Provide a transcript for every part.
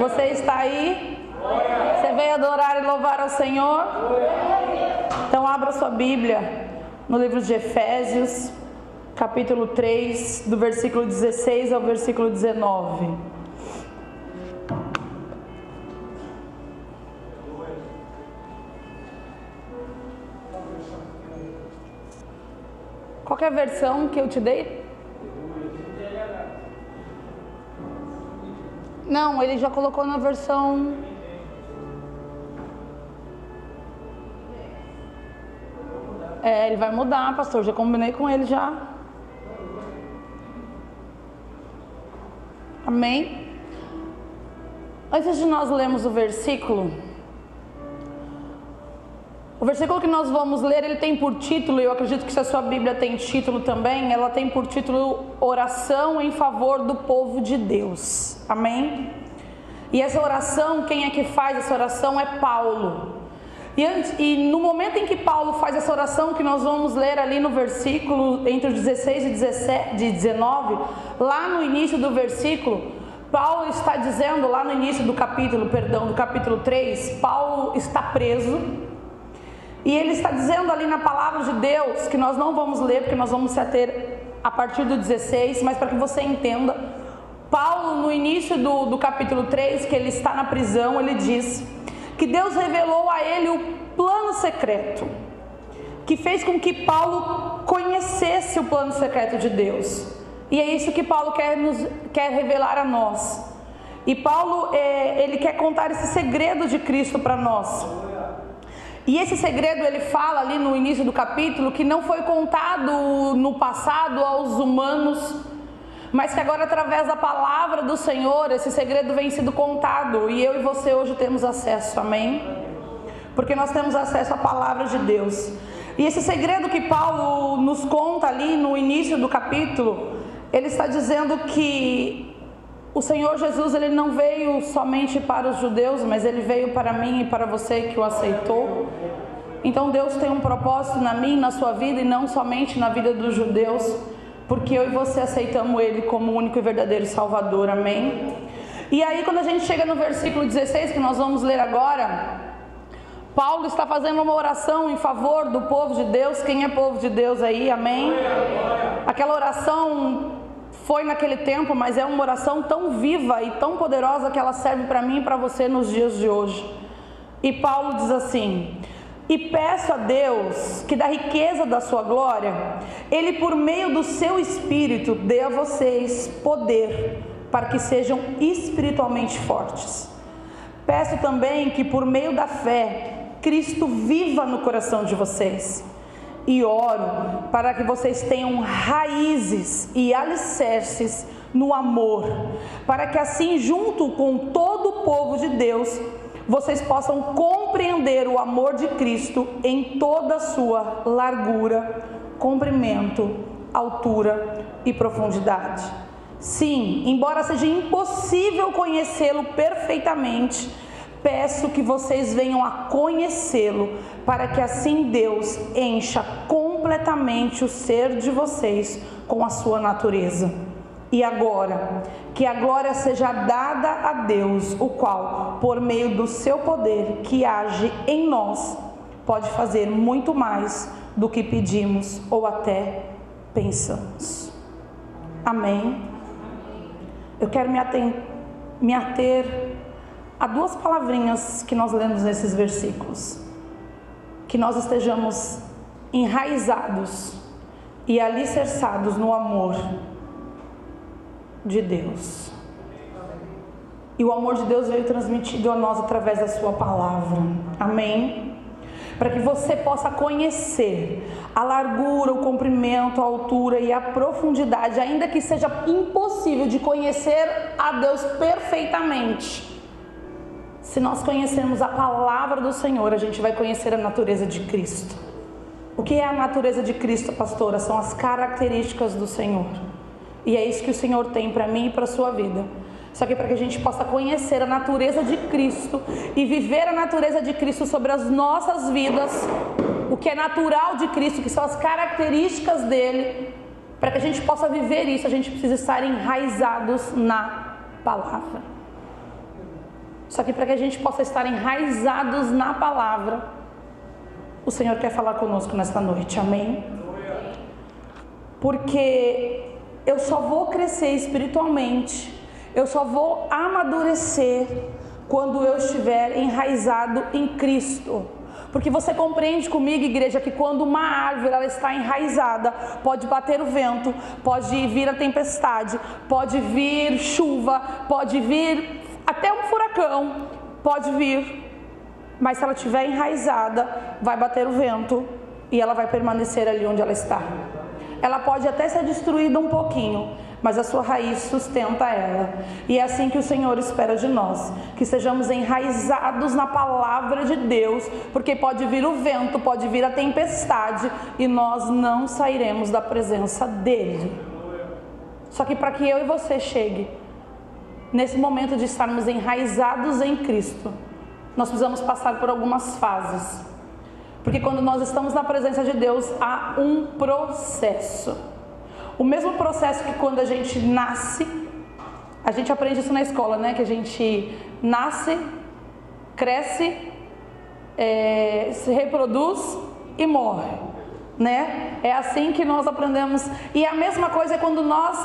Você está aí? Você veio adorar e louvar ao Senhor? Então abra sua Bíblia no livro de Efésios, capítulo 3, do versículo 16 ao versículo 19. Qual que é a versão que eu te dei? Não, ele já colocou na versão... ele vai mudar, pastor, já combinei com ele já. Amém? Antes de nós lermos o versículo que nós vamos ler, ele tem por título, eu acredito que se a sua Bíblia tem título também, ela tem por título Oração em favor do povo de Deus. Amém? E essa oração, quem é que faz essa oração é Paulo. E no momento em que Paulo faz essa oração, que nós vamos ler ali no versículo, entre os 16 e 19, lá no início do versículo, Paulo está dizendo, lá no início do capítulo 3, Paulo está preso, e ele está dizendo ali na palavra de Deus, que nós não vamos ler, porque nós vamos se ater a partir do 16, mas para que você entenda, Paulo no início do capítulo 3, que ele está na prisão, ele diz que Deus revelou a ele o plano secreto, que fez com que Paulo conhecesse o plano secreto de Deus, e é isso que Paulo quer revelar a nós. E Paulo, ele quer contar esse segredo de Cristo para nós, e esse segredo ele fala ali no início do capítulo, que não foi contado no passado aos humanos, mas que agora através da palavra do Senhor, esse segredo vem sido contado, e eu e você hoje temos acesso, amém? Porque nós temos acesso à palavra de Deus, e esse segredo que Paulo nos conta ali no início do capítulo, ele está dizendo que o Senhor Jesus, ele não veio somente para os judeus, mas ele veio para mim e para você que o aceitou. Então Deus tem um propósito na minha e na sua vida, e não somente na vida dos judeus, porque eu e você aceitamos Ele como o único e verdadeiro Salvador, amém? E aí quando a gente chega no versículo 16, que nós vamos ler agora, Paulo está fazendo uma oração em favor do povo de Deus. Quem é povo de Deus aí, amém? Aquela oração foi naquele tempo, mas é uma oração tão viva e tão poderosa que ela serve para mim e para você nos dias de hoje. E Paulo diz assim: e peço a Deus que da riqueza da sua glória, Ele por meio do seu Espírito dê a vocês poder para que sejam espiritualmente fortes. Peço também que por meio da fé, Cristo viva no coração de vocês. E oro para que vocês tenham raízes e alicerces no amor, para que assim, junto com todo o povo de Deus, vocês possam compreender o amor de Cristo em toda a sua largura, comprimento, altura e profundidade. Sim, embora seja impossível conhecê-lo perfeitamente, peço que vocês venham a conhecê-lo, para que assim Deus encha completamente o ser de vocês com a sua natureza. E agora, que a glória seja dada a Deus, o qual, por meio do seu poder que age em nós, pode fazer muito mais do que pedimos ou até pensamos. Amém? Eu quero me ater a duas palavrinhas que nós lemos nesses versículos. Que nós estejamos enraizados e alicerçados no amor de Deus. E o amor de Deus veio transmitido a nós através da sua palavra. Amém? Para que você possa conhecer a largura, o comprimento, a altura e a profundidade, ainda que seja impossível de conhecer a Deus perfeitamente. Se nós conhecermos a palavra do Senhor, a gente vai conhecer a natureza de Cristo. O que é a natureza de Cristo, pastora? São as características do Senhor. E é isso que o Senhor tem para mim e para a sua vida. Só que para que a gente possa conhecer a natureza de Cristo e viver a natureza de Cristo sobre as nossas vidas, o que é natural de Cristo, que são as características dele, para que a gente possa viver isso, a gente precisa estar enraizados na palavra. Só que para que a gente possa estar enraizados na palavra, o Senhor quer falar conosco nesta noite, amém? Porque eu só vou crescer espiritualmente, eu só vou amadurecer quando eu estiver enraizado em Cristo. Porque você compreende comigo, igreja, que quando uma árvore ela está enraizada, pode bater o vento, pode vir a tempestade, pode vir chuva, pode vir até um furacão, pode vir, mas se ela estiver enraizada, vai bater o vento e ela vai permanecer ali onde ela está. Ela pode até ser destruída um pouquinho, mas a sua raiz sustenta ela. E é assim que o Senhor espera de nós, que sejamos enraizados na palavra de Deus, porque pode vir o vento, pode vir a tempestade, e nós não sairemos da presença dEle. Só que para que eu e você chegue nesse momento de estarmos enraizados em Cristo, nós precisamos passar por algumas fases. Porque quando nós estamos na presença de Deus, há um processo. O mesmo processo que quando a gente nasce, a gente aprende isso na escola, né? Que a gente nasce, cresce, se reproduz e morre, né? É assim que nós aprendemos. E a mesma coisa é quando nós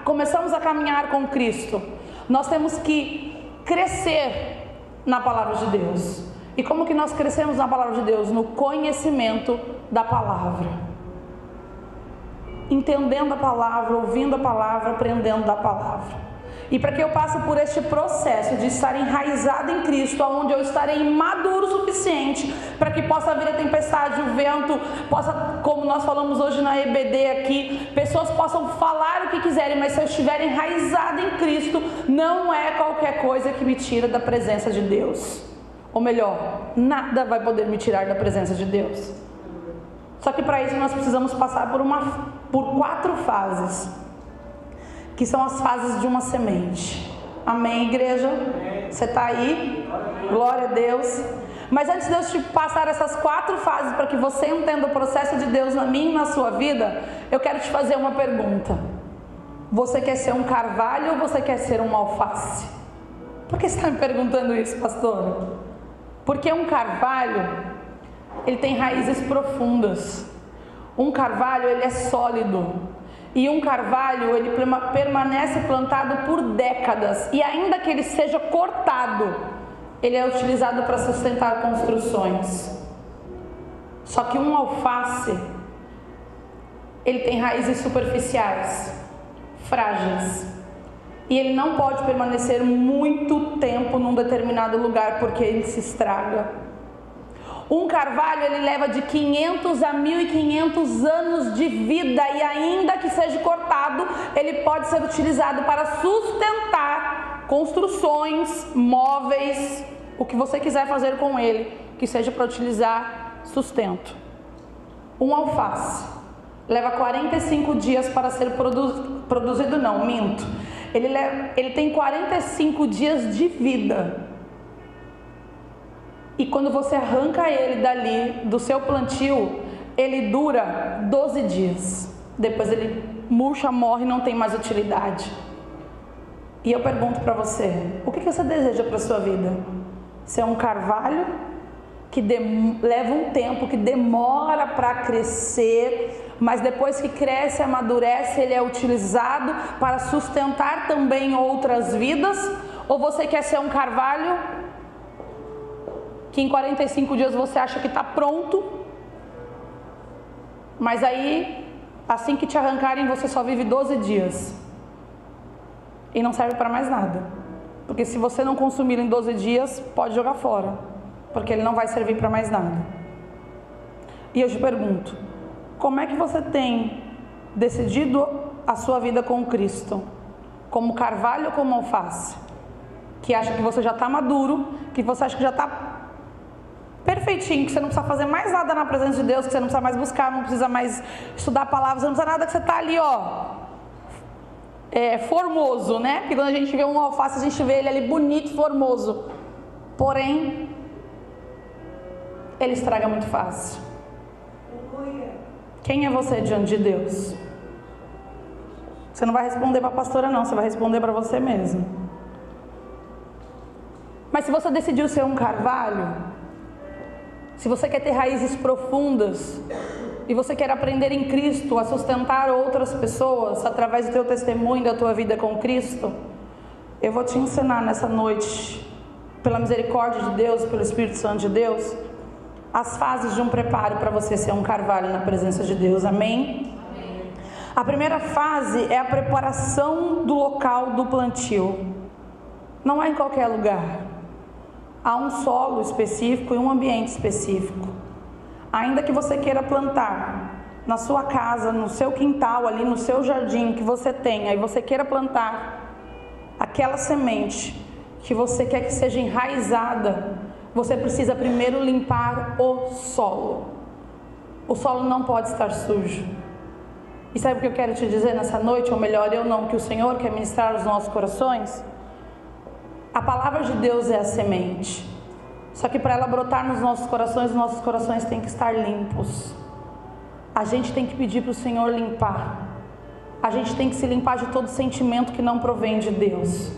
começamos a caminhar com Cristo. Nós temos que crescer na palavra de Deus. E como que nós crescemos na palavra de Deus? No conhecimento da palavra. Entendendo a palavra, ouvindo a palavra, aprendendo da palavra. E para que eu passe por este processo de estar enraizado em Cristo, onde eu estarei maduro o suficiente para que possa vir a tempestade, o vento, possa, como nós falamos hoje na EBD aqui, pessoas possam falar o que quiserem, mas se eu estiver enraizado em Cristo, não é qualquer coisa que me tira da presença de Deus. Ou melhor, nada vai poder me tirar da presença de Deus. Só que para isso nós precisamos passar por 4 fases, que são as fases de uma semente. Amém, igreja? Você está aí? Glória a Deus. Mas antes de eu te passar essas 4 fases para que você entenda o processo de Deus na minha e na sua vida, eu quero te fazer uma pergunta. Você quer ser um carvalho ou você quer ser uma alface? Por que você está me perguntando isso, pastora? Porque um carvalho, ele tem raízes profundas. Um carvalho, ele é sólido. E um carvalho, ele permanece plantado por décadas. E ainda que ele seja cortado, ele é utilizado para sustentar construções. Só que um alface, ele tem raízes superficiais, frágeis. E ele não pode permanecer muito tempo num determinado lugar, porque ele se estraga. Um carvalho, ele leva de 500 a 1.500 anos de vida, e ainda que seja cortado, ele pode ser utilizado para sustentar construções, móveis, o que você quiser fazer com ele, que seja para utilizar sustento. Um alface leva 45 dias para ser produzido, não, minto. Ele tem 45 dias de vida. E quando você arranca ele dali, do seu plantio, ele dura 12 dias. Depois ele murcha, morre e não tem mais utilidade. E eu pergunto para você, o que você deseja para a sua vida? Ser um carvalho que leva um tempo, que demora para crescer, mas depois que cresce, amadurece, ele é utilizado para sustentar também outras vidas? Ou você quer ser um carvalho que em 45 dias você acha que está pronto, mas aí, assim que te arrancarem, você só vive 12 dias e não serve para mais nada? Porque se você não consumir em 12 dias, pode jogar fora, porque ele não vai servir para mais nada. E eu te pergunto, como é que você tem decidido a sua vida com Cristo? Como carvalho ou como alface? Que acha que você já está maduro, que você acha que já está perfeitinho, que você não precisa fazer mais nada na presença de Deus, que você não precisa mais buscar, não precisa mais estudar a palavra, você não precisa nada, que você está ali, formoso, né? Porque quando a gente vê um alface, a gente vê ele ali bonito, formoso. Porém, ele estraga muito fácil. Quem é você diante de Deus? Você não vai responder para a pastora não, você vai responder para você mesmo. Mas se você decidiu ser um carvalho, se você quer ter raízes profundas e você quer aprender em Cristo a sustentar outras pessoas através do teu testemunho, da tua vida com Cristo, eu vou te ensinar nessa noite, pela misericórdia de Deus, pelo Espírito Santo de Deus, as fases de um preparo para você ser um carvalho na presença de Deus. Amém? A primeira fase é a preparação do local do plantio. Não é em qualquer lugar. Há um solo específico e um ambiente específico. Ainda que você queira plantar na sua casa, no seu quintal, ali no seu jardim que você tenha, e você queira plantar aquela semente que você quer que seja enraizada, você precisa primeiro limpar o solo. O solo não pode estar sujo. E sabe o que eu quero te dizer nessa noite? Ou melhor, eu não, que o Senhor quer ministrar aos nossos corações? A palavra de Deus é a semente. Só que para ela brotar nos nossos corações têm que estar limpos. A gente tem que pedir para o Senhor limpar. A gente tem que se limpar de todo sentimento que não provém de Deus.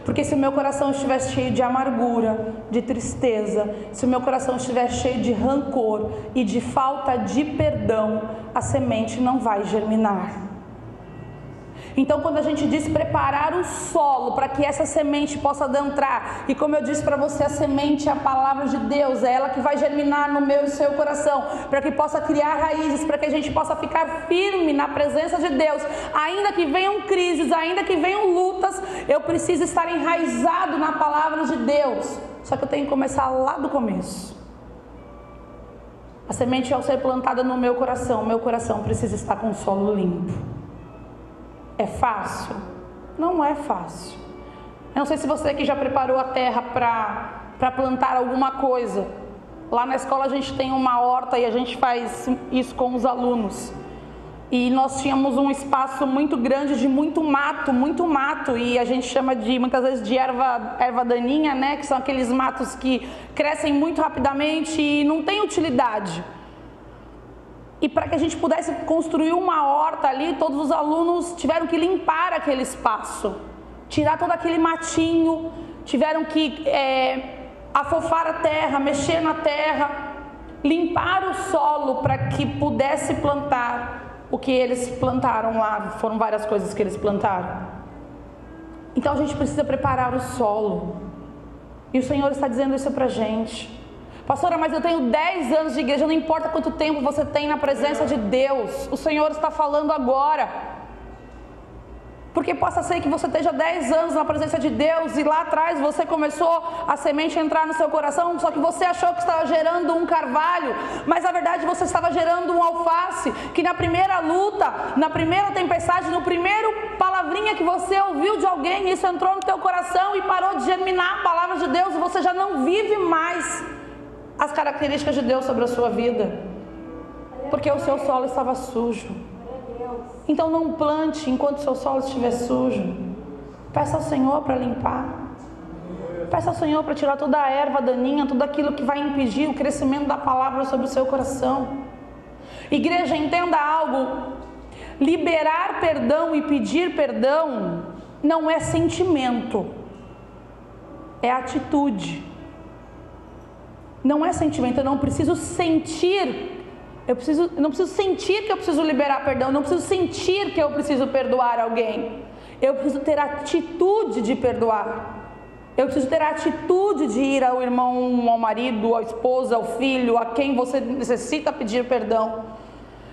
Porque se o meu coração estiver cheio de amargura, de tristeza, se o meu coração estiver cheio de rancor e de falta de perdão, a semente não vai germinar. Então, quando a gente diz preparar o solo para que essa semente possa adentrar, e como eu disse para você, a semente é a palavra de Deus, é ela que vai germinar no meu e seu coração, para que possa criar raízes, para que a gente possa ficar firme na presença de Deus. Ainda que venham crises, ainda que venham lutas, eu preciso estar enraizado na palavra de Deus. Só que eu tenho que começar lá do começo. A semente, ao ser plantada no meu coração precisa estar com o solo limpo. É fácil? Não é fácil. Eu não sei se você aqui já preparou a terra para plantar alguma coisa. Lá na escola a gente tem uma horta e a gente faz isso com os alunos. E nós tínhamos um espaço muito grande de muito mato, e a gente chama muitas vezes de erva daninha, né? Que são aqueles matos que crescem muito rapidamente e não têm utilidade. E para que a gente pudesse construir uma horta ali, todos os alunos tiveram que limpar aquele espaço, tirar todo aquele matinho, tiveram que afofar a terra, mexer na terra, limpar o solo para que pudesse plantar o que eles plantaram lá. Foram várias coisas que eles plantaram. Então a gente precisa preparar o solo, e o Senhor está dizendo isso para a gente. Pastora, mas eu tenho 10 anos de igreja, não importa quanto tempo você tem na presença de Deus, o Senhor está falando agora. Porque possa ser que você esteja 10 anos na presença de Deus e lá atrás você começou a semente a entrar no seu coração, só que você achou que estava gerando um carvalho, mas na verdade você estava gerando um alface, que na primeira luta, na primeira tempestade, no primeiro palavrinha que você ouviu de alguém, isso entrou no teu coração e parou de germinar a palavra de Deus, e você já não vive mais as características de Deus sobre a sua vida, porque o seu solo estava sujo. Então não plante enquanto o seu solo estiver sujo. Peça ao Senhor para limpar. Peça ao Senhor para tirar toda a erva daninha, tudo aquilo que vai impedir o crescimento da palavra sobre o seu coração. Igreja, entenda algo: liberar perdão e pedir perdão não é sentimento, é atitude. Não é sentimento. Eu não preciso sentir, eu não preciso sentir que eu preciso liberar perdão, eu não preciso sentir que eu preciso perdoar alguém. Eu preciso ter a atitude de perdoar. Eu preciso ter a atitude de ir ao irmão, ao marido, à esposa, ao filho, a quem você necessita pedir perdão.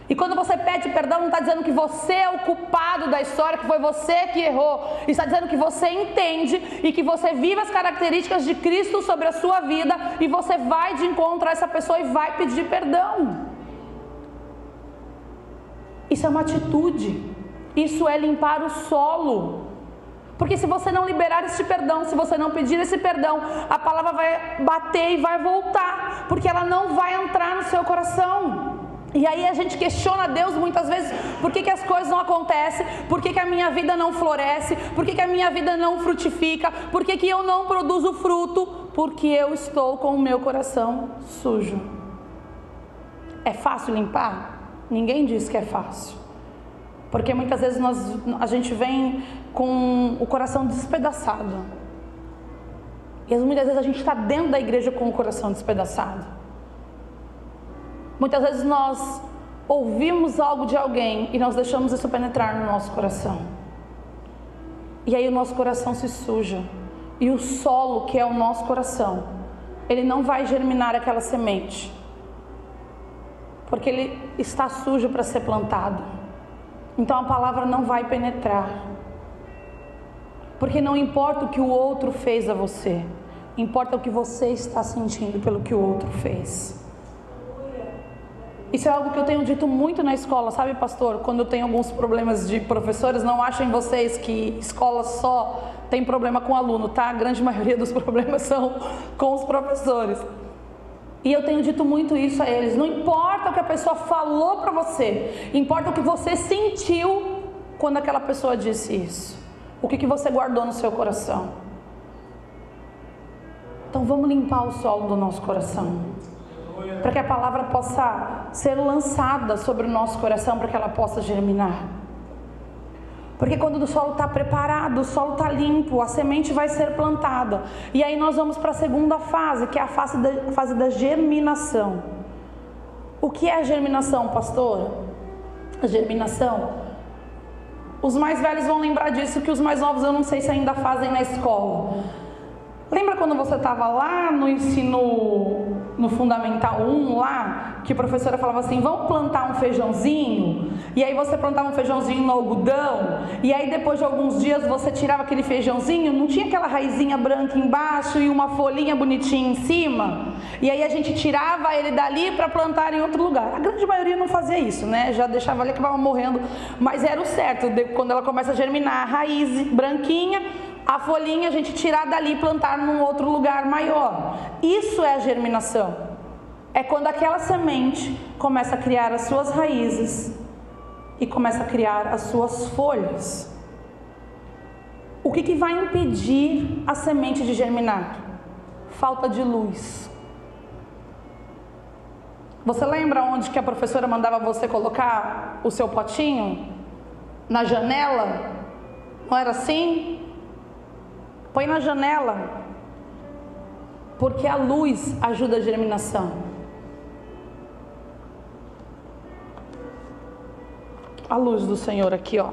E quando você pede perdão, não está dizendo que você é o culpado da história, que foi você que errou. Está dizendo que você entende e que você vive as características de Cristo sobre a sua vida, e você vai de encontro a essa pessoa e vai pedir perdão. Isso é uma atitude. Isso é limpar o solo. Porque se você não liberar esse perdão, se você não pedir esse perdão, a palavra vai bater e vai voltar, porque ela não vai entrar no seu coração. E aí a gente questiona Deus muitas vezes: por que as coisas não acontecem? Por que a minha vida não floresce? Por que a minha vida não frutifica? Por que eu não produzo fruto? Porque eu estou com o meu coração sujo. É fácil limpar? Ninguém diz que é fácil. Porque muitas vezes a gente vem com o coração despedaçado. E muitas vezes a gente está dentro da igreja com o coração despedaçado. Muitas vezes nós ouvimos algo de alguém e nós deixamos isso penetrar no nosso coração. E aí o nosso coração se suja. E o solo, que é o nosso coração, ele não vai germinar aquela semente, porque ele está sujo para ser plantado. Então a palavra não vai penetrar. Porque não importa o que o outro fez a você, importa o que você está sentindo pelo que o outro fez. Isso é algo que eu tenho dito muito na escola, sabe, pastor? Quando eu tenho alguns problemas de professores, não achem vocês que escola só tem problema com aluno, tá? A grande maioria dos problemas são com os professores. E eu tenho dito muito isso a eles. Não importa o que a pessoa falou para você, importa o que você sentiu quando aquela pessoa disse isso. O que você guardou no seu coração. Então vamos limpar o solo do nosso coração, para que a palavra possa ser lançada sobre o nosso coração, para que ela possa germinar. Porque quando o solo está preparado, o solo está limpo, a semente vai ser plantada. E aí nós vamos para a segunda fase, que é a fase da germinação. O que é a germinação, pastor? A germinação, os mais velhos vão lembrar disso, que os mais novos eu não sei se ainda fazem na escola. Lembra quando você estava lá no ensino, no Fundamental 1 lá, que a professora falava assim, vamos plantar um feijãozinho? E aí você plantava um feijãozinho no algodão, e aí depois de alguns dias você tirava aquele feijãozinho, não tinha aquela raizinha branca embaixo e uma folhinha bonitinha em cima? E aí a gente tirava ele dali para plantar em outro lugar. A grande maioria não fazia isso, né? Já deixava ali, acabava morrendo, mas era o certo. Quando ela começa a germinar, a raiz branquinha, a folhinha a gente tirar dali e plantar num outro lugar maior. Isso é a germinação. É quando aquela semente começa a criar as suas raízes e começa a criar as suas folhas. O que vai impedir a semente de germinar? Falta de luz. Você lembra onde que a professora mandava você colocar o seu potinho? Na janela? Não era assim? Põe na janela, porque a luz ajuda a germinação. A luz do Senhor aqui, ó.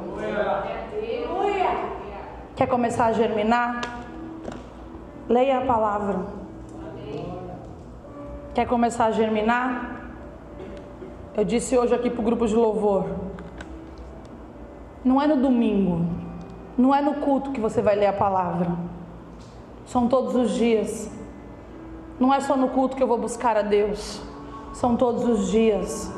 Quer começar a germinar? Leia a palavra. Quer começar a germinar? Eu disse hoje aqui para o grupo de louvor, não é no domingo, não é no culto que você vai ler a palavra, são todos os dias. Não é só no culto que eu vou buscar a Deus, são todos os dias.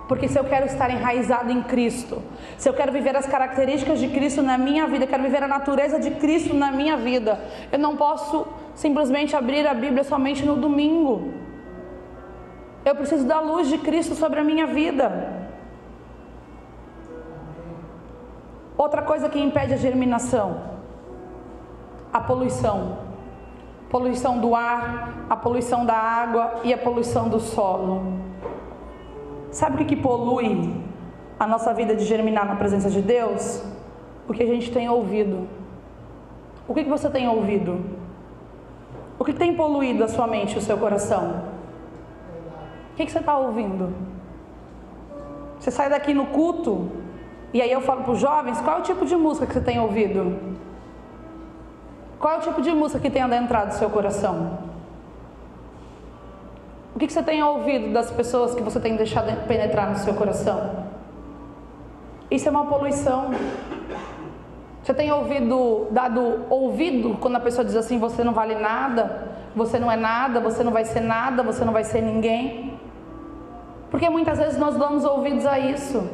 Porque se eu quero estar enraizado em Cristo, se eu quero viver as características de Cristo na minha vida, eu quero viver a natureza de Cristo na minha vida, eu não posso simplesmente abrir a Bíblia somente no domingo. Eu preciso da luz de Cristo sobre a minha vida. Outra coisa que impede a germinação, a poluição. Poluição do ar, a poluição da água e a poluição do solo. Sabe o que polui a nossa vida de germinar na presença de Deus? O que a gente tem ouvido. O que você tem ouvido? O que tem poluído a sua mente e o seu coração? O que você está ouvindo? Você sai daqui no culto, e aí eu falo para os jovens, qual é o tipo de música que você tem ouvido? Qual é o tipo de música que tem adentrado o seu coração? O que você tem ouvido das pessoas que você tem deixado penetrar no seu coração? Isso é uma poluição. Você tem dado ouvido quando a pessoa diz assim, você não vale nada, você não é nada, você não vai ser nada, você não vai ser ninguém? Porque muitas vezes nós damos ouvidos a isso.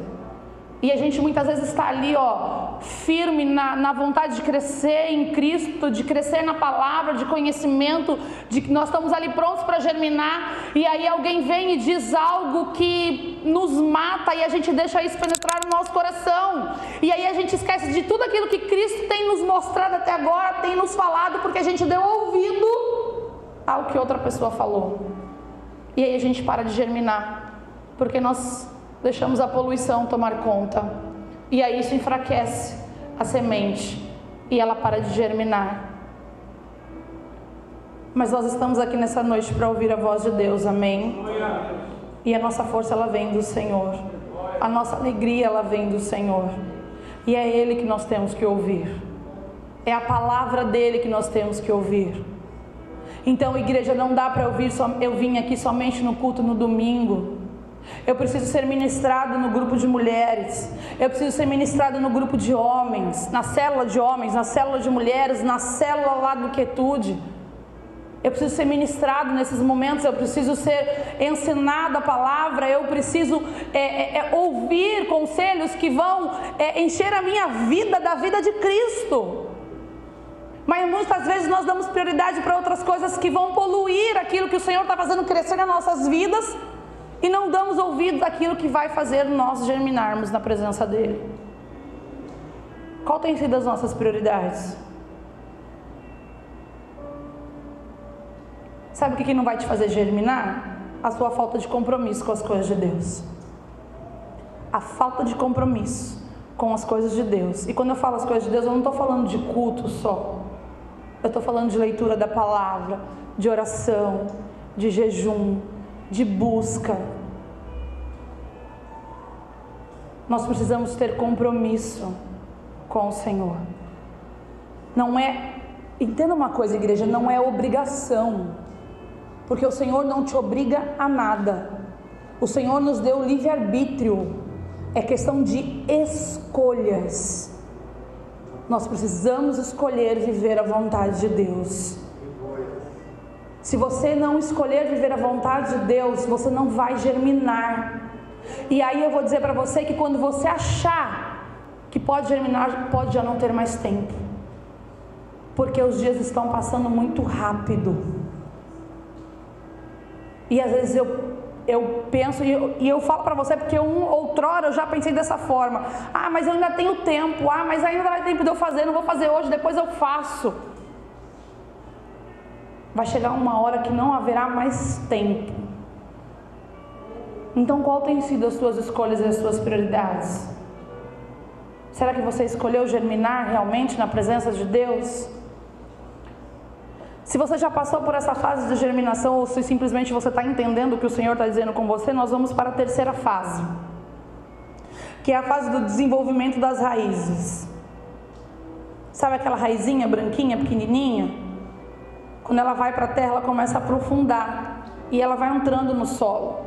E a gente muitas vezes está ali, firme na vontade de crescer em Cristo, de crescer na palavra, de conhecimento, de que nós estamos ali prontos para germinar, e aí alguém vem e diz algo que nos mata, e a gente deixa isso penetrar no nosso coração, e aí a gente esquece de tudo aquilo que Cristo tem nos mostrado até agora, tem nos falado, porque a gente deu ouvido ao que outra pessoa falou, e aí a gente para de germinar, porque nós deixamos a poluição tomar conta, e aí isso enfraquece a semente, e ela para de germinar. Mas nós estamos aqui nessa noite para ouvir a voz de Deus, amém? E a nossa força, ela vem do Senhor. A nossa alegria, ela vem do Senhor. E é Ele que nós temos que ouvir. É a palavra dEle que nós temos que ouvir. Então, igreja, não dá para eu vim aqui somente no culto no domingo. Eu preciso ser ministrado no grupo de mulheres. Eu preciso ser ministrado no grupo de homens, na célula de homens, na célula de mulheres, na célula lá do Quietude. Eu preciso ser ministrado nesses momentos. Eu preciso ser ensinado a palavra. Eu preciso ouvir conselhos que vão encher a minha vida da vida de Cristo. Mas muitas vezes nós damos prioridade para outras coisas que vão poluir aquilo que o Senhor está fazendo crescer nas nossas vidas, e não damos ouvidos àquilo que vai fazer nós germinarmos na presença dEle. Qual tem sido as nossas prioridades? Sabe o que não vai te fazer germinar? A sua falta de compromisso com as coisas de Deus. A falta de compromisso com as coisas de Deus. E quando eu falo as coisas de Deus, eu não estou falando de culto só. Eu estou falando de leitura da palavra, de oração, de jejum, de busca. Nós precisamos ter compromisso com o Senhor. Não é, entenda uma coisa, igreja, não é obrigação. Porque o Senhor não te obriga a nada. O Senhor nos deu livre-arbítrio. É questão de escolhas. Nós precisamos escolher viver a vontade de Deus. Se você não escolher viver a vontade de Deus, você não vai germinar. E aí eu vou dizer para você que quando você achar que pode germinar, pode já não ter mais tempo. Porque os dias estão passando muito rápido. E às vezes eu penso e eu falo para você porque outrora eu já pensei dessa forma. Ah, mas eu ainda tenho tempo. Ah, mas ainda vai ter tempo de eu fazer. Não vou fazer hoje, depois eu faço. Vai chegar uma hora que não haverá mais tempo. Então, qual tem sido as suas escolhas e as suas prioridades? Será que você escolheu germinar realmente na presença de Deus? Se você já passou por essa fase de germinação, ou se simplesmente você está entendendo o que o Senhor está dizendo com você, nós vamos para a terceira fase, que é a fase do desenvolvimento das raízes. Sabe aquela raizinha branquinha, pequenininha? Quando ela vai para a terra, ela começa a aprofundar, e ela vai entrando no solo,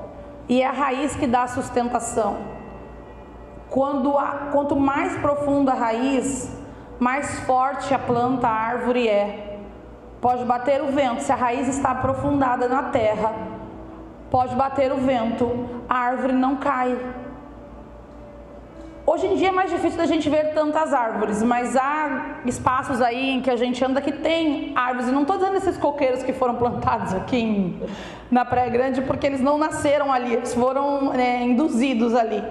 e é a raiz que dá a sustentação. Quanto mais profunda a raiz, mais forte a planta, a árvore é. Pode bater o vento, se a raiz está aprofundada na terra, pode bater o vento, a árvore não cai. Hoje em dia é mais difícil da gente ver tantas árvores, mas há espaços aí em que a gente anda que tem árvores. E não estou dizendo esses coqueiros que foram plantados aqui na Praia Grande, porque eles não nasceram ali, eles foram induzidos ali.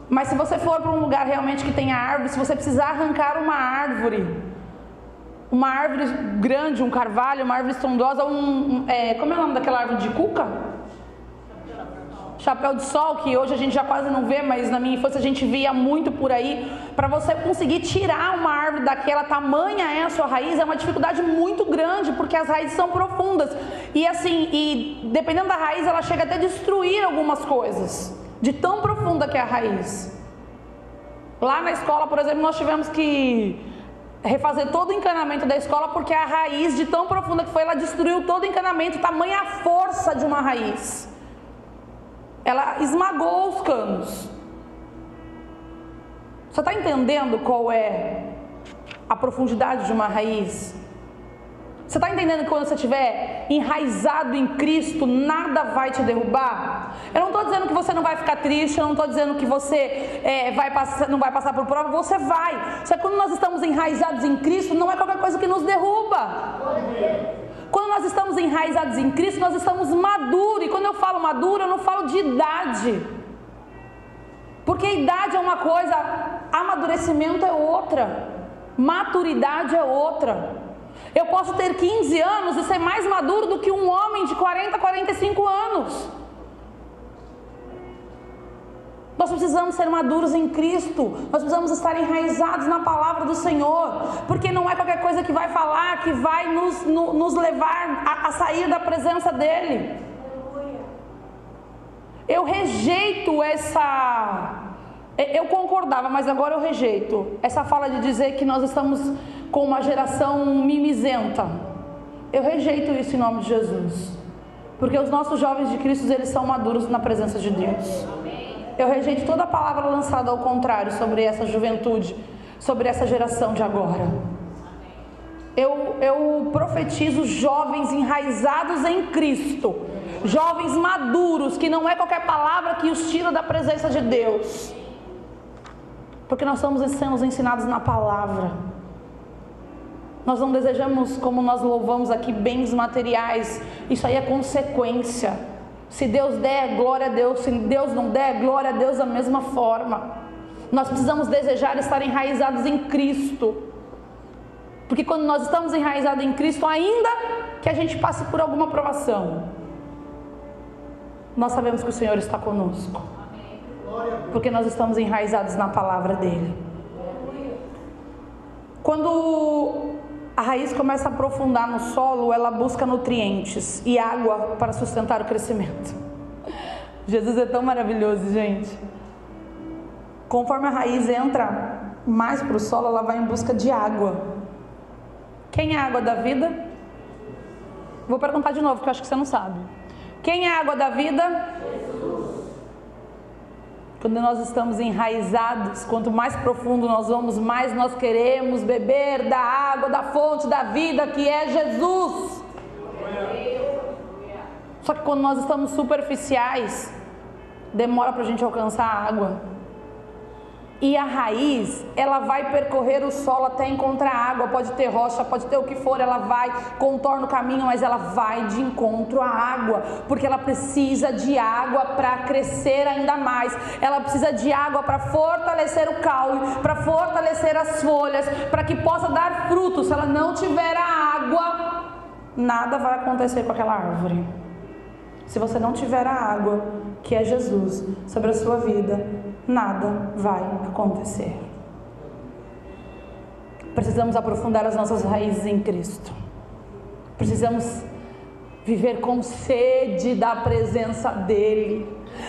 Mas se você for para um lugar realmente que tenha árvore, se você precisar arrancar uma árvore grande, um carvalho, uma árvore estrondosa, como é o nome daquela árvore de cuca? Chapéu de sol, que hoje a gente já quase não vê, mas na minha infância a gente via muito por aí. Para você conseguir tirar uma árvore daquela, tamanha é a sua raiz, é uma dificuldade muito grande, porque as raízes são profundas. E dependendo da raiz, ela chega até a destruir algumas coisas, de tão profunda que é a raiz. Lá na escola, por exemplo, nós tivemos que refazer todo o encanamento da escola, porque a raiz, de tão profunda que foi, ela destruiu todo o encanamento, tamanha a força de uma raiz. Ela esmagou os canos. Você está entendendo qual é a profundidade de uma raiz? Você está entendendo que quando você estiver enraizado em Cristo, nada vai te derrubar? Eu não estou dizendo que você não vai ficar triste, eu não estou dizendo que você não vai passar por prova, você vai. Só que quando nós estamos enraizados em Cristo, não é qualquer coisa que nos derruba. Quando nós estamos enraizados em Cristo, nós estamos maduros. E quando eu falo maduro, eu não falo de idade. Porque idade é uma coisa, amadurecimento é outra, maturidade é outra. Eu posso ter 15 anos e ser mais maduro do que um homem de 40, 45 anos. Nós precisamos ser maduros em Cristo. Nós precisamos estar enraizados na palavra do Senhor. Porque não é qualquer coisa que vai falar que vai nos levar a sair da presença dEle. Eu rejeito eu concordava, mas agora eu rejeito essa fala de dizer que nós estamos com uma geração mimizenta. Eu rejeito isso em nome de Jesus. Porque os nossos jovens de Cristo, eles são maduros na presença de Deus. Eu rejeito toda a palavra lançada ao contrário sobre essa juventude, sobre essa geração de agora. Eu profetizo jovens enraizados em Cristo, jovens maduros, que não é qualquer palavra que os tira da presença de Deus, porque nós estamos sendo ensinados na palavra. Nós não desejamos, como nós louvamos aqui, bens materiais. Isso aí é consequência. Se Deus der, glória a Deus. Se Deus não der, glória a Deus da mesma forma. Nós precisamos desejar estar enraizados em Cristo. Porque quando nós estamos enraizados em Cristo, ainda que a gente passe por alguma provação, nós sabemos que o Senhor está conosco. Porque nós estamos enraizados na palavra dEle. Quando a raiz começa a aprofundar no solo, ela busca nutrientes e água para sustentar o crescimento. Jesus é tão maravilhoso, gente. Conforme a raiz entra mais para o solo, ela vai em busca de água. Quem é a água da vida? Vou perguntar de novo, porque eu acho que você não sabe. Quem é a água da vida? Quando nós estamos enraizados, quanto mais profundo nós vamos, mais nós queremos beber da água, da fonte da vida, que é Jesus. Só que quando nós estamos superficiais, demora para a gente alcançar a água. E a raiz, ela vai percorrer o solo até encontrar água. Pode ter rocha, pode ter o que for, ela vai, contorna o caminho, mas ela vai de encontro à água, porque ela precisa de água para crescer ainda mais. Ela precisa de água para fortalecer o caule, para fortalecer as folhas, para que possa dar frutos. Se ela não tiver a água, nada vai acontecer com aquela árvore. Se você não tiver a água, que é Jesus, sobre a sua vida, nada vai acontecer. Precisamos aprofundar as nossas raízes em Cristo. Precisamos viver com sede da presença dEle.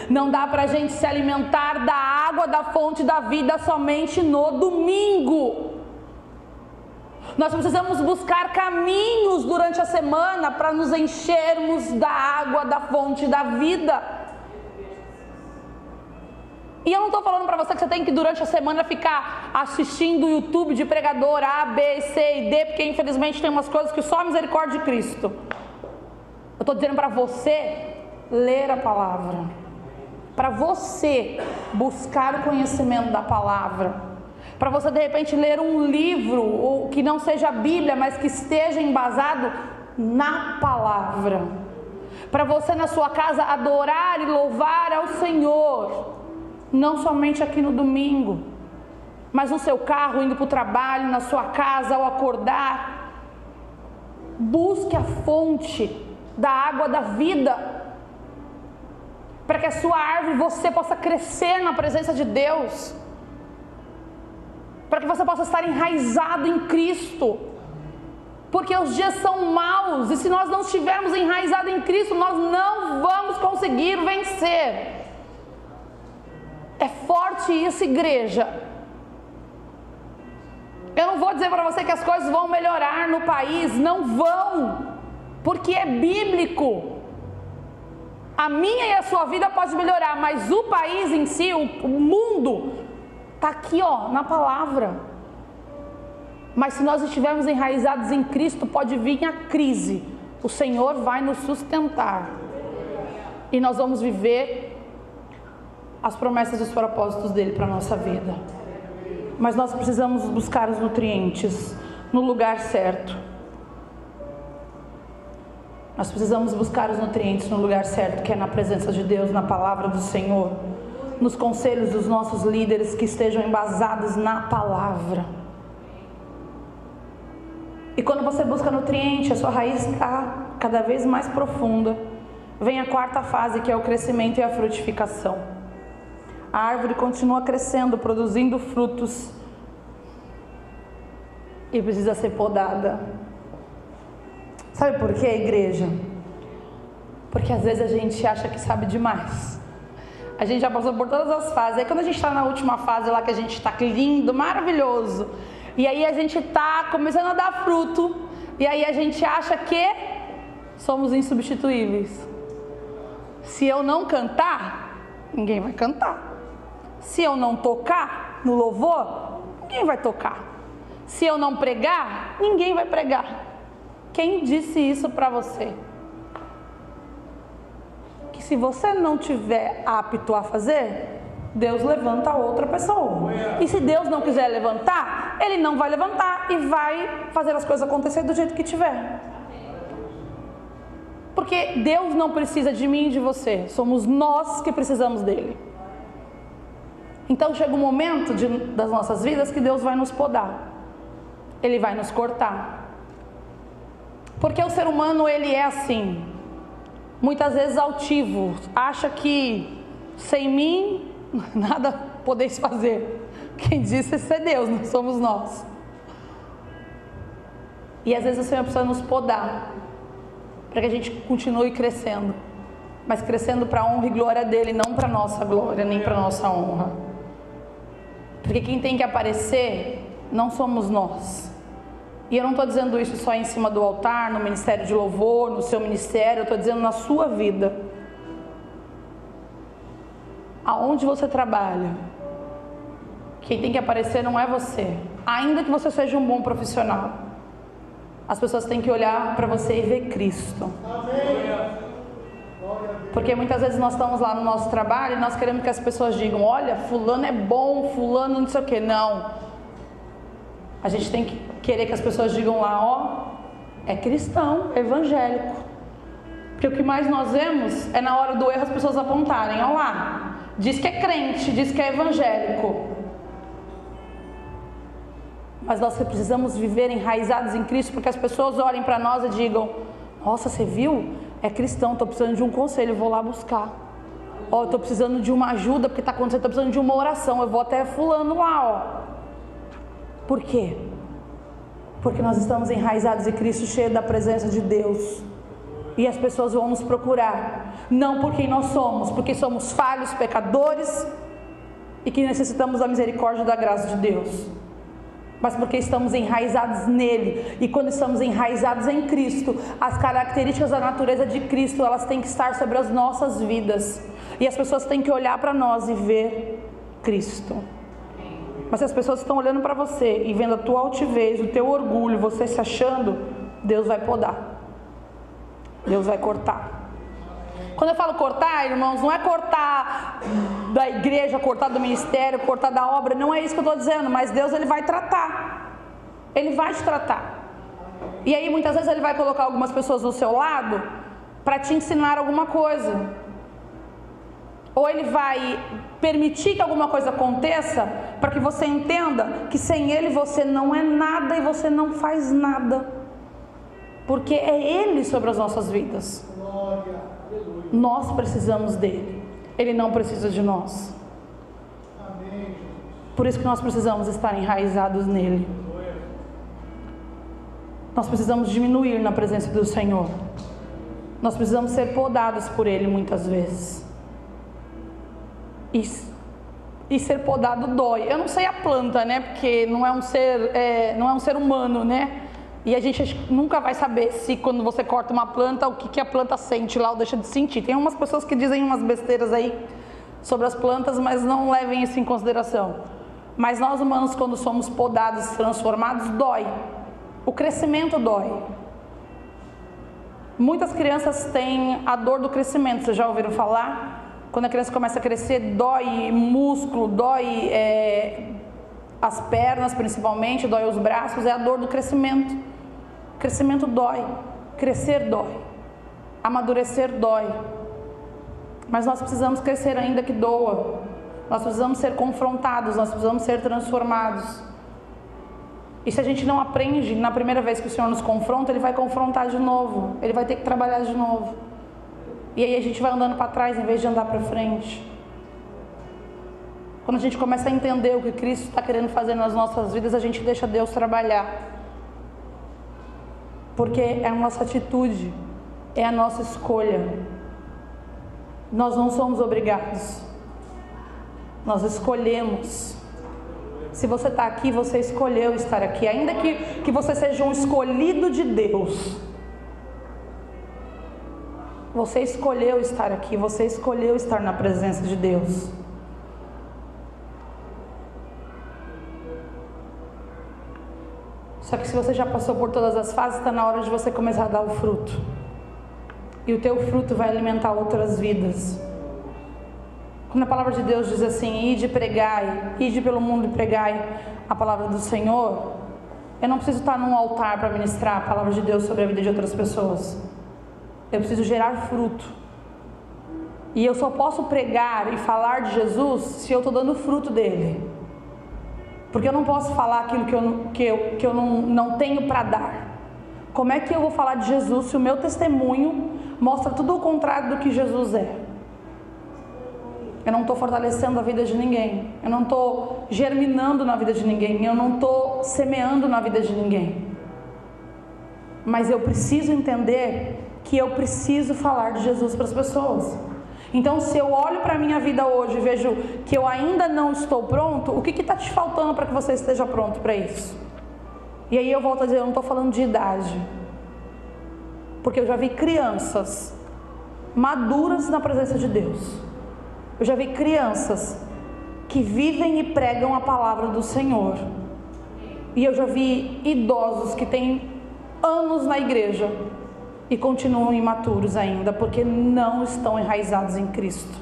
Não dá para a gente se alimentar da água da fonte da vida somente no domingo. Nós precisamos buscar caminhos durante a semana para nos enchermos da água da fonte da vida. E eu não estou falando para você que você tem que durante a semana ficar assistindo o YouTube de pregador A, B, C e D, porque infelizmente tem umas coisas que só a misericórdia de Cristo. Eu estou dizendo para você ler a palavra, para você buscar o conhecimento da palavra, para você de repente ler um livro que não seja a Bíblia, mas que esteja embasado na palavra, para você na sua casa adorar e louvar ao Senhor. Não somente aqui no domingo, mas no seu carro, indo para o trabalho, na sua casa, ao acordar. Busque a fonte da água da vida, para que a sua árvore, você possa crescer na presença de Deus, para que você possa estar enraizado em Cristo, porque os dias são maus, e se nós não estivermos enraizados em Cristo, nós não vamos conseguir vencer. É forte isso, igreja. Eu não vou dizer para você que as coisas vão melhorar no país, não vão, porque é bíblico. A minha e a sua vida pode melhorar, mas o país em si, o mundo, está aqui na palavra. Mas se nós estivermos enraizados em Cristo, pode vir a crise, o Senhor vai nos sustentar, e nós vamos viver as promessas e os propósitos dele para a nossa vida. Mas nós precisamos buscar os nutrientes no lugar certo. Nós precisamos buscar os nutrientes no lugar certo, que é na presença de Deus, na palavra do Senhor, nos conselhos dos nossos líderes que estejam embasados na palavra. E quando você busca nutriente, a sua raiz está cada vez mais profunda. Vem a quarta fase, que é o crescimento e a frutificação. a árvore continua crescendo, produzindo frutos e precisa ser podada. Sabe por quê, igreja? Porque às vezes a gente acha que sabe demais. A gente já passou por todas as fases. Aí quando a gente está na última fase lá, que a gente está lindo, maravilhoso, e aí a gente está começando a dar fruto, e aí a gente acha que somos insubstituíveis. Se eu não cantar, ninguém vai cantar. Se eu não tocar no louvor, ninguém vai tocar. Se eu não pregar, ninguém vai pregar. Quem disse isso para você? Que se você não tiver apto a fazer, Deus levanta outra pessoa. E se Deus não quiser levantar, Ele não vai levantar e vai fazer as coisas acontecer do jeito que tiver. Porque Deus não precisa de mim e de você, somos nós que precisamos dele. Então chega um momento das nossas vidas que Deus vai nos podar, Ele vai nos cortar. Porque o ser humano, ele é assim, muitas vezes altivo, acha que sem mim nada podeis fazer. Quem disse isso é Deus, não somos nós. E às vezes o Senhor precisa nos podar, para que a gente continue crescendo, mas crescendo para a honra e glória dele, não para a nossa glória, nem para a nossa honra. Porque quem tem que aparecer não somos nós. E eu não estou dizendo isso só em cima do altar, no ministério de louvor, no seu ministério, eu estou dizendo na sua vida. Aonde você trabalha, quem tem que aparecer não é você. Ainda que você seja um bom profissional, as pessoas têm que olhar para você e ver Cristo. Porque muitas vezes nós estamos lá no nosso trabalho e nós queremos que as pessoas digam: olha, fulano é bom, fulano não sei o que. Não. A gente tem que querer que as pessoas digam lá: ó, é cristão, é evangélico. Porque o que mais nós vemos é na hora do erro as pessoas apontarem: ó lá, diz que é crente, diz que é evangélico. Mas nós precisamos viver enraizados em Cristo, porque as pessoas olhem para nós e digam: nossa, você viu? É cristão, estou precisando de um conselho, vou lá buscar. Ó, estou precisando de uma ajuda, porque está acontecendo, estou precisando de uma oração, eu vou até fulano lá, ó. Por quê? Porque nós estamos enraizados em Cristo, cheio da presença de Deus. E as pessoas vão nos procurar, não por quem nós somos, porque somos falhos, pecadores, e que necessitamos da misericórdia e da graça de Deus, mas porque estamos enraizados nele. E quando estamos enraizados em Cristo, as características da natureza de Cristo, elas têm que estar sobre as nossas vidas, e as pessoas têm que olhar para nós e ver Cristo. Mas se as pessoas estão olhando para você e vendo a tua altivez, o teu orgulho, você se achando, Deus vai podar, Deus vai cortar. Quando eu falo cortar, irmãos, não é cortar da igreja, cortar do ministério, cortar da obra, não é isso que eu estou dizendo, mas Deus, Ele vai tratar, Ele vai te tratar. E aí muitas vezes Ele vai colocar algumas pessoas do seu lado para te ensinar alguma coisa, ou Ele vai permitir que alguma coisa aconteça para que você entenda que sem Ele você não é nada e você não faz nada, porque é Ele sobre as nossas vidas. Nós precisamos dele, Ele não precisa de nós. Por isso que nós precisamos estar enraizados nele. Nós precisamos diminuir na presença do Senhor. Nós precisamos ser podados por Ele muitas vezes. E ser podado dói. Eu não sei a planta, né? Porque não é um ser humano, né? E a gente nunca vai saber se quando você corta uma planta, o que a planta sente lá ou deixa de sentir. Tem umas pessoas que dizem umas besteiras aí sobre as plantas, mas não levem isso em consideração. Mas nós humanos, quando somos podados, transformados, dói. O crescimento dói. Muitas crianças têm a dor do crescimento, vocês já ouviram falar? Quando a criança começa a crescer, dói músculo, dói as pernas principalmente, dói os braços, é a dor do crescimento. Crescimento dói, crescer dói, amadurecer dói, mas nós precisamos crescer ainda que doa, nós precisamos ser confrontados, nós precisamos ser transformados. E se a gente não aprende na primeira vez que o Senhor nos confronta, Ele vai confrontar de novo, Ele vai ter que trabalhar de novo, e aí a gente vai andando para trás em vez de andar para frente. Quando a gente começa a entender o que Cristo está querendo fazer nas nossas vidas, a gente deixa Deus trabalhar. Porque é a nossa atitude, é a nossa escolha. Nós não somos obrigados. Nós escolhemos. Se você está aqui, você escolheu estar aqui. Ainda que você seja um escolhido de Deus, você escolheu estar aqui. Você escolheu estar na presença de Deus. Só que se você já passou por todas as fases, está na hora de você começar a dar o fruto. E o teu fruto vai alimentar outras vidas. Quando a palavra de Deus diz assim: ide pregai, ide pelo mundo e pregai a palavra do Senhor, eu não preciso estar num altar para ministrar a palavra de Deus sobre a vida de outras pessoas. Eu preciso gerar fruto. E eu só posso pregar e falar de Jesus se eu estou dando fruto dele. Porque eu não posso falar aquilo que eu não tenho para dar. Como é que eu vou falar de Jesus se o meu testemunho mostra tudo o contrário do que Jesus é? Eu não estou fortalecendo a vida de ninguém. Eu não estou germinando na vida de ninguém. Eu não estou semeando na vida de ninguém. Mas eu preciso entender que eu preciso falar de Jesus para as pessoas. Então, se eu olho para a minha vida hoje e vejo que eu ainda não estou pronto, o que está te faltando para que você esteja pronto para isso? E aí eu volto a dizer, eu não estou falando de idade. Porque eu já vi crianças maduras na presença de Deus. Eu já vi crianças que vivem e pregam a palavra do Senhor. E eu já vi idosos que têm anos na igreja e continuam imaturos ainda, porque não estão enraizados em Cristo.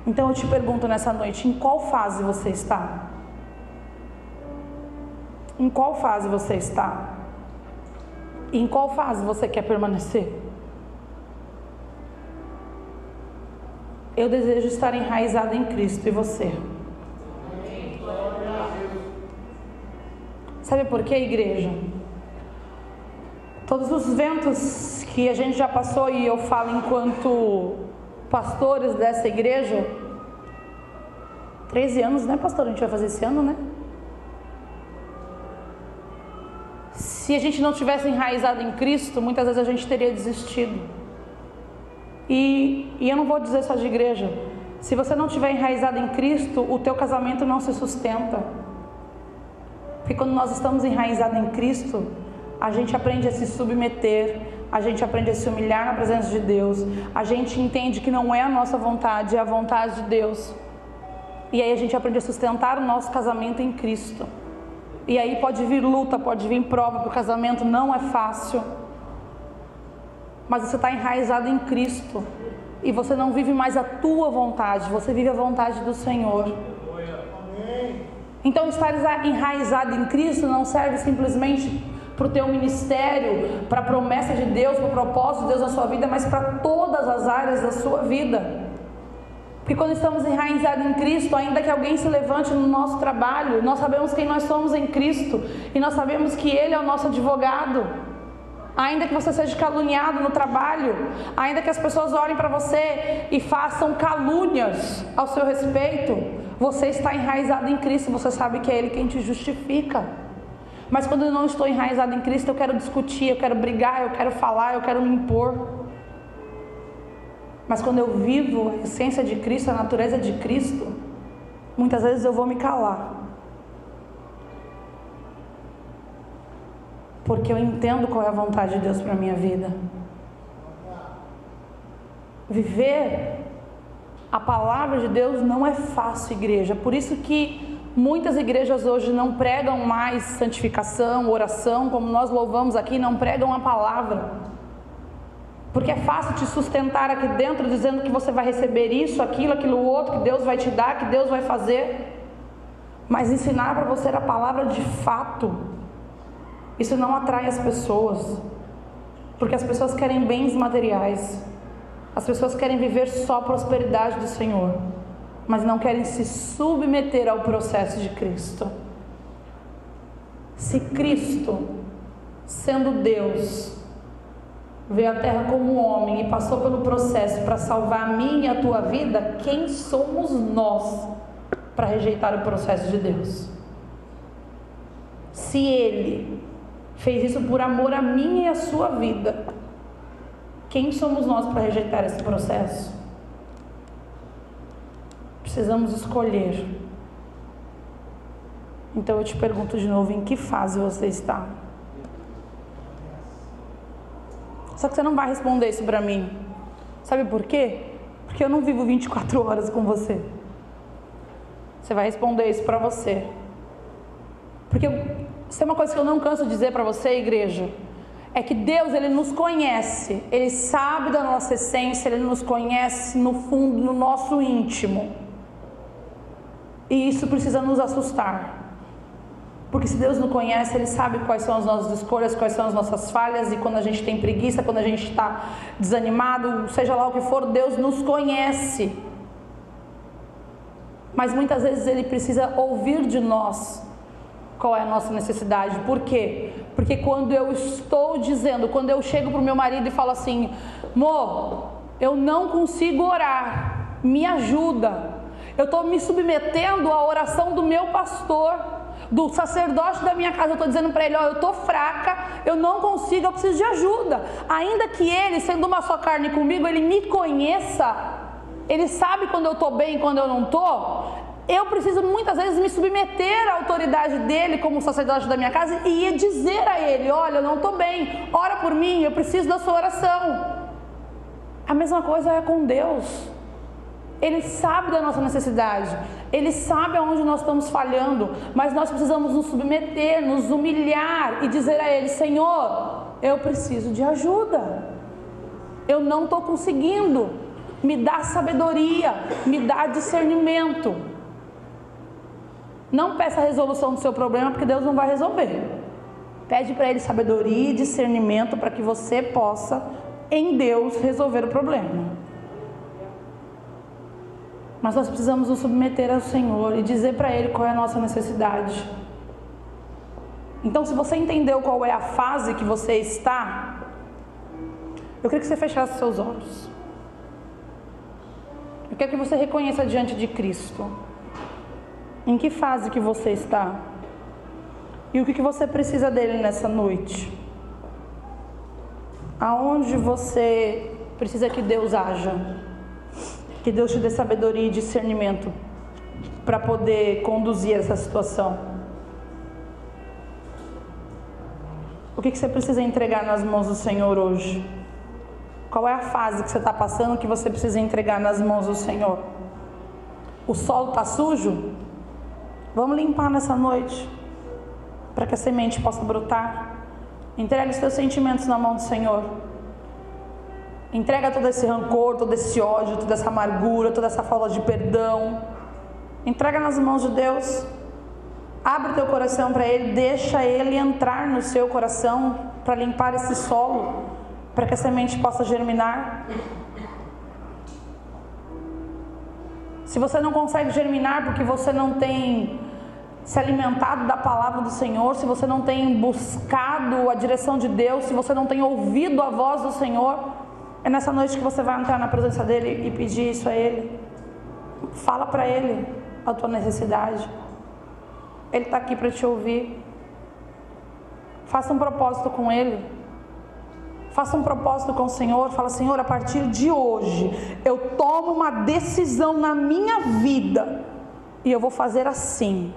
Então eu te pergunto nessa noite, em qual fase você está? Em qual fase você está? E em qual fase você quer permanecer? Eu desejo estar enraizado em Cristo, e você? Sabe por quê, igreja? Todos os ventos que a gente já passou, e eu falo enquanto pastores dessa igreja, 13 anos, né, pastor? A gente vai fazer esse ano, né? Se a gente não tivesse enraizado em Cristo, muitas vezes a gente teria desistido. E eu não vou dizer só de igreja. Se você não tiver enraizado em Cristo, o teu casamento não se sustenta. Porque quando nós estamos enraizados em Cristo, a gente aprende a se submeter, a gente aprende a se humilhar na presença de Deus, a gente entende que não é a nossa vontade, é a vontade de Deus. E aí a gente aprende a sustentar o nosso casamento em Cristo. E aí pode vir luta, pode vir prova, porque o casamento não é fácil. Mas você está enraizado em Cristo. E você não vive mais a tua vontade, você vive a vontade do Senhor. Então estar enraizado em Cristo não serve simplesmente para o teu ministério, para a promessa de Deus, para o propósito de Deus na sua vida, mas para todas as áreas da sua vida. Porque quando estamos enraizados em Cristo, ainda que alguém se levante no nosso trabalho, nós sabemos quem nós somos em Cristo, e nós sabemos que Ele é o nosso advogado. Ainda que você seja caluniado no trabalho, ainda que as pessoas olhem para você e façam calúnias ao seu respeito, você está enraizado em Cristo, você sabe que é Ele quem te justifica. Mas quando eu não estou enraizado em Cristo, eu quero discutir, eu quero brigar, eu quero falar, eu quero me impor. Mas quando eu vivo a essência de Cristo, a natureza de Cristo, muitas vezes eu vou me calar. Porque eu entendo qual é a vontade de Deus para a minha vida. Viver a palavra de Deus não é fácil, igreja. Por isso que muitas igrejas hoje não pregam mais santificação, oração, como nós louvamos aqui, não pregam a palavra. Porque é fácil te sustentar aqui dentro, dizendo que você vai receber isso, aquilo outro, que Deus vai te dar, que Deus vai fazer. Mas ensinar para você a palavra de fato, isso não atrai as pessoas. Porque as pessoas querem bens materiais. As pessoas querem viver só a prosperidade do Senhor, mas não querem se submeter ao processo de Cristo. Se Cristo, sendo Deus, veio à terra como homem e passou pelo processo para salvar a minha e a tua vida, quem somos nós para rejeitar o processo de Deus? Se Ele fez isso por amor a minha e a sua vida, quem somos nós para rejeitar esse processo? Precisamos escolher. Então eu te pergunto de novo, em que fase você está? Só que você não vai responder isso para mim. Sabe por quê? Porque eu não vivo 24 horas com você. Você vai responder isso para você. Porque isso é uma coisa que eu não canso de dizer para você, igreja. É que Deus, Ele nos conhece. Ele sabe da nossa essência. Ele nos conhece no fundo, no nosso íntimo. E isso precisa nos assustar. Porque se Deus nos conhece, Ele sabe quais são as nossas escolhas, quais são as nossas falhas. E quando a gente tem preguiça, quando a gente está desanimado, seja lá o que for, Deus nos conhece. Mas muitas vezes Ele precisa ouvir de nós qual é a nossa necessidade. Por quê? Porque quando eu estou dizendo, quando eu chego para o meu marido e falo assim: amor, eu não consigo orar, me ajuda. Eu estou me submetendo à oração do meu pastor, do sacerdote da minha casa. Eu estou dizendo para ele: ó, eu estou fraca, eu não consigo, eu preciso de ajuda. Ainda que ele, sendo uma só carne comigo, ele me conheça, ele sabe quando eu estou bem e quando eu não estou. Eu preciso muitas vezes me submeter à autoridade dele como sacerdote da minha casa e dizer a ele: olha, eu não estou bem, ora por mim, eu preciso da sua oração. A mesma coisa é com Deus. Ele sabe da nossa necessidade, Ele sabe aonde nós estamos falhando, mas nós precisamos nos submeter, nos humilhar e dizer a Ele: Senhor, eu preciso de ajuda, eu não estou conseguindo, me dá sabedoria, me dá discernimento. Não peça a resolução do seu problema, porque Deus não vai resolver. Pede para Ele sabedoria e discernimento para que você possa, em Deus, resolver o problema. Mas nós precisamos nos submeter ao Senhor e dizer para Ele qual é a nossa necessidade. Então, se você entendeu qual é a fase que você está, eu queria que você fechasse seus olhos. Eu quero que você reconheça diante de Cristo em que fase que você está e o que você precisa dele nessa noite. Aonde você precisa que Deus haja. Que Deus te dê sabedoria e discernimento para poder conduzir essa situação. O que você precisa entregar nas mãos do Senhor hoje? Qual é a fase que você está passando que você precisa entregar nas mãos do Senhor? O solo está sujo? Vamos limpar nessa noite, para que a semente possa brotar. Entregue os seus sentimentos na mão do Senhor. Entrega todo esse rancor, todo esse ódio, toda essa amargura, toda essa falta de perdão. Entrega nas mãos de Deus. Abre o teu coração para Ele, deixa Ele entrar no seu coração para limpar esse solo, para que a semente possa germinar. Se você não consegue germinar porque você não tem se alimentado da palavra do Senhor, se você não tem buscado a direção de Deus, se você não tem ouvido a voz do Senhor, é nessa noite que você vai entrar na presença dEle e pedir isso a Ele. Fala para Ele a tua necessidade. Ele está aqui para te ouvir. Faça um propósito com Ele. Faça um propósito com o Senhor. Fala: Senhor, a partir de hoje eu tomo uma decisão na minha vida e eu vou fazer assim.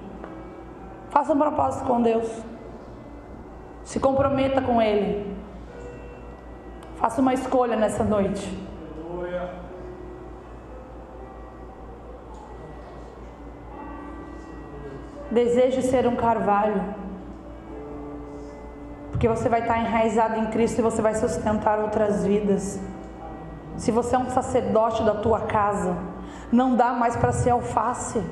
Faça um propósito com Deus. Se comprometa com Ele. Faça uma escolha nessa noite. Deseje ser um carvalho, porque você vai estar enraizado em Cristo e você vai sustentar outras vidas. Se você é um sacerdote da tua casa, não dá mais para ser alface.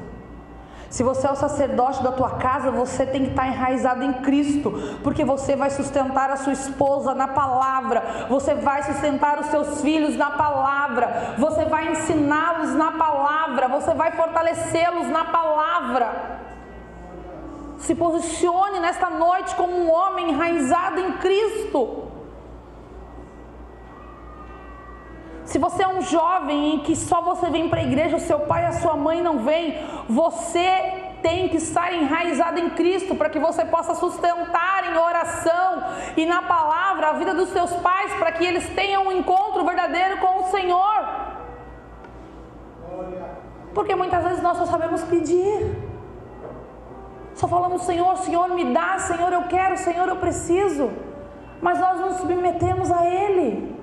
Se você é o sacerdote da tua casa, você tem que estar enraizado em Cristo, porque você vai sustentar a sua esposa na palavra, você vai sustentar os seus filhos na palavra, você vai ensiná-los na palavra, você vai fortalecê-los na palavra. Se posicione nesta noite como um homem enraizado em Cristo. Se você é um jovem em que só você vem para a igreja, o seu pai e a sua mãe não vêm, você tem que estar enraizado em Cristo, para que você possa sustentar em oração e na palavra a vida dos seus pais, para que eles tenham um encontro verdadeiro com o Senhor. Porque muitas vezes nós só sabemos pedir, só falamos: Senhor, Senhor me dá, Senhor eu quero, Senhor eu preciso, mas nós não submetemos a Ele.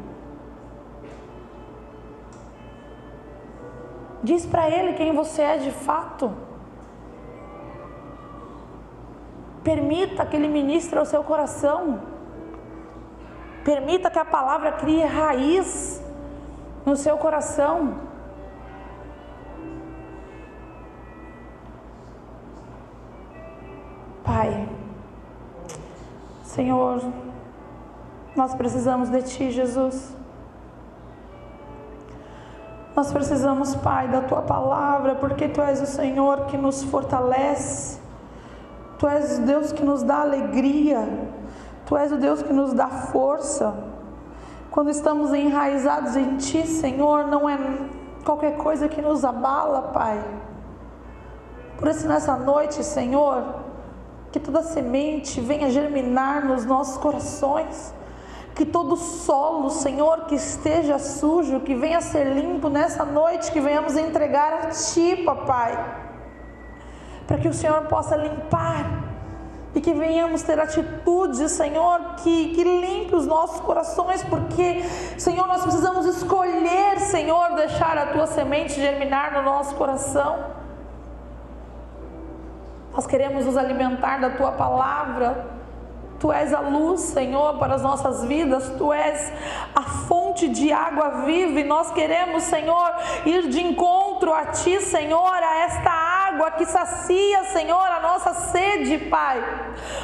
Diz para Ele quem você é de fato. Permita que Ele ministre ao seu coração. Permita que a palavra crie raiz no seu coração. Pai, Senhor, nós precisamos de Ti, Jesus. Nós precisamos, Pai, da Tua palavra, porque Tu és o Senhor que nos fortalece. Tu és o Deus que nos dá alegria, Tu és o Deus que nos dá força. Quando estamos enraizados em Ti, Senhor, não é qualquer coisa que nos abala, Pai. Por isso nessa noite, Senhor, que toda semente venha germinar nos nossos corações, que todo solo, Senhor, que esteja sujo, que venha ser limpo nessa noite, que venhamos entregar a Ti, Papai, para que o Senhor possa limpar e que venhamos ter atitude, Senhor, que limpe os nossos corações, porque, Senhor, nós precisamos escolher, Senhor, deixar a Tua semente germinar no nosso coração. Nós queremos nos alimentar da Tua palavra. Tu és a luz, Senhor, para as nossas vidas. Tu és a fonte de água viva e nós queremos, Senhor, ir de encontro a Ti, Senhor, a esta água que sacia, Senhor, a nossa sede, Pai.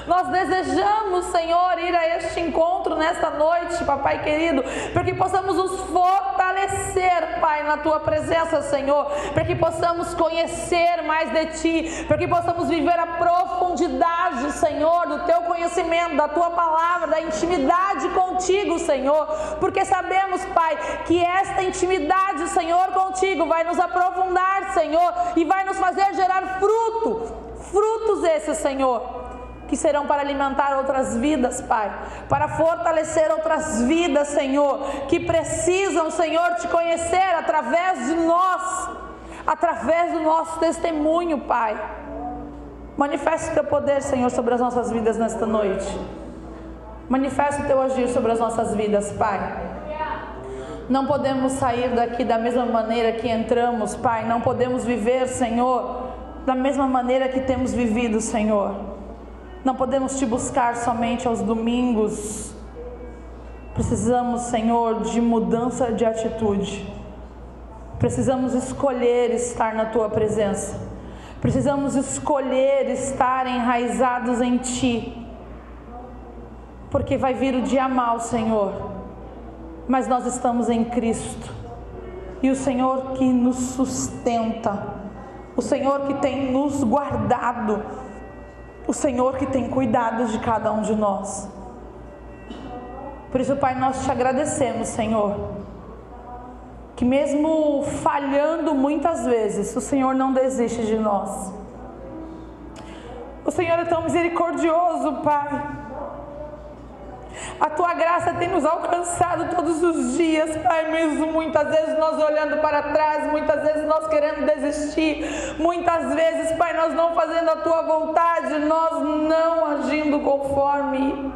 Nós desejamos, Senhor, ir a este encontro nesta noite, Papai querido, para que possamos nos fortalecer, Pai, na Tua presença, Senhor, para que possamos conhecer mais de Ti, para que possamos viver a profundidade, Senhor, do Teu conhecimento, da Tua palavra, da intimidade contigo, Senhor, porque sabemos, Pai, que esta intimidade, Senhor, contigo vai nos aprofundar, Senhor, e vai nos fazer gerar frutos esses, Senhor, que serão para alimentar outras vidas, Pai, para fortalecer outras vidas, Senhor, que precisam, Senhor, Te conhecer através de nós, através do nosso testemunho, Pai. Manifeste o Teu poder, Senhor, sobre as nossas vidas nesta noite. Manifeste o Teu agir sobre as nossas vidas, Pai. Não podemos sair daqui da mesma maneira que entramos, Pai. Não podemos viver, Senhor, da mesma maneira que temos vivido, Senhor. Não podemos Te buscar somente aos domingos. Precisamos, Senhor, de mudança de atitude. Precisamos escolher estar na Tua presença. Precisamos escolher estar enraizados em Ti, porque vai vir o dia mau, Senhor, mas nós estamos em Cristo, e o Senhor que nos sustenta, o Senhor que tem nos guardado, o Senhor que tem cuidado de cada um de nós. Por isso, Pai, nós Te agradecemos, Senhor, que mesmo falhando muitas vezes, o Senhor não desiste de nós. O Senhor é tão misericordioso, Pai. A Tua graça tem nos alcançado todos os dias, Pai, mesmo muitas vezes nós olhando para trás, muitas vezes nós querendo desistir, muitas vezes, Pai, nós não fazendo a Tua vontade, nós não agindo conforme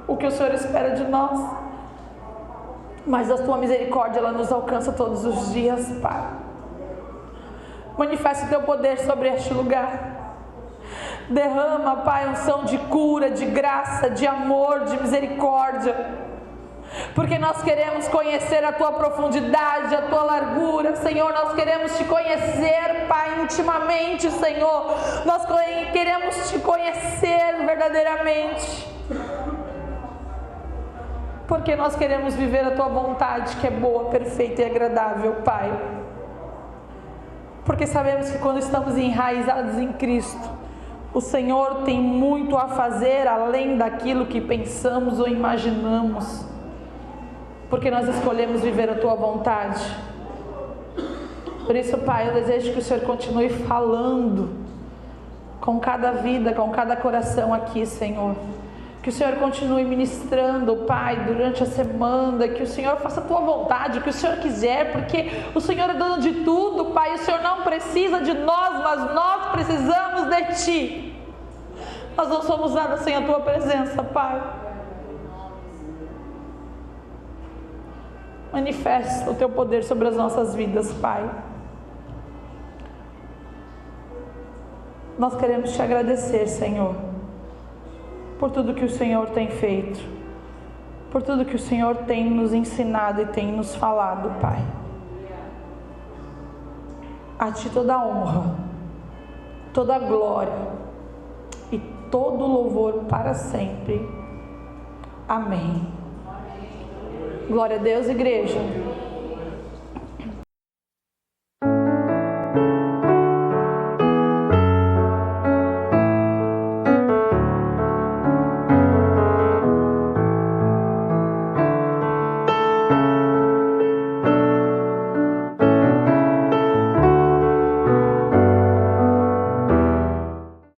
o que o Senhor espera de nós. Mas a Tua misericórdia, ela nos alcança todos os dias, Pai. Manifesta o Teu poder sobre este lugar. Derrama, Pai, unção de cura, de graça, de amor, de misericórdia. Porque nós queremos conhecer a Tua profundidade, a Tua largura, Senhor. Nós queremos Te conhecer, Pai, intimamente, Senhor. Nós queremos Te conhecer verdadeiramente. Porque nós queremos viver a Tua vontade, que é boa, perfeita e agradável, Pai. Porque sabemos que quando estamos enraizados em Cristo, o Senhor tem muito a fazer além daquilo que pensamos ou imaginamos. porque nós escolhemos viver a Tua vontade. Por isso, Pai, eu desejo que o Senhor continue falando com cada vida, com cada coração aqui, Senhor. Que o Senhor continue ministrando, Pai, durante a semana, que o Senhor faça a Tua vontade, o que o Senhor quiser, porque o Senhor é dono de tudo, Pai. O Senhor não precisa de nós, mas nós precisamos de Ti. Nós não somos nada sem a Tua presença, Pai. Manifesta o Teu poder sobre as nossas vidas, Pai. Nós queremos Te agradecer, Senhor, por tudo que o Senhor tem feito, por tudo que o Senhor tem nos ensinado e tem nos falado, Pai. A Ti toda a honra, toda a glória e todo o louvor para sempre. Amém. Glória a Deus, igreja.